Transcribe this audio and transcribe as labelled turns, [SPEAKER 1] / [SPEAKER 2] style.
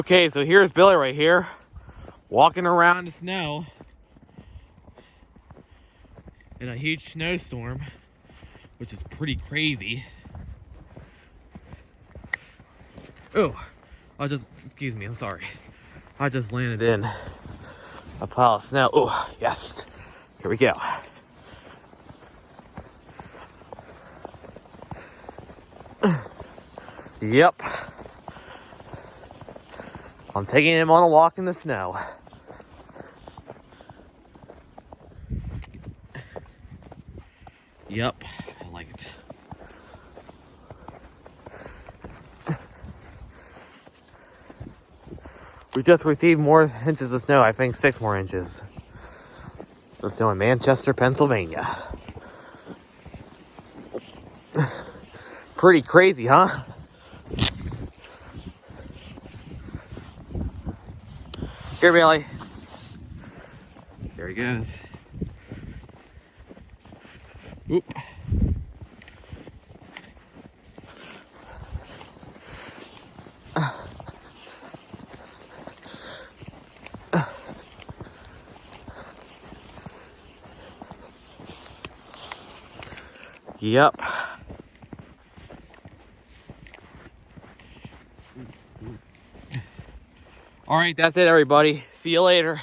[SPEAKER 1] Okay, so here's Billy right here, walking around the snow in a huge snowstorm, which is pretty crazy. Oh, excuse me, I'm sorry. I just landed in a pile of snow. Oh, yes. Here we go. Yep. I'm taking him on a walk in the snow. Yep, I like it. We just received more inches of snow. I think 6 more inches. The snow in Manchester, Pennsylvania. Pretty crazy, huh? Here, Bailey. There he goes. Oop. Yep. All right, that's it, everybody. See you later.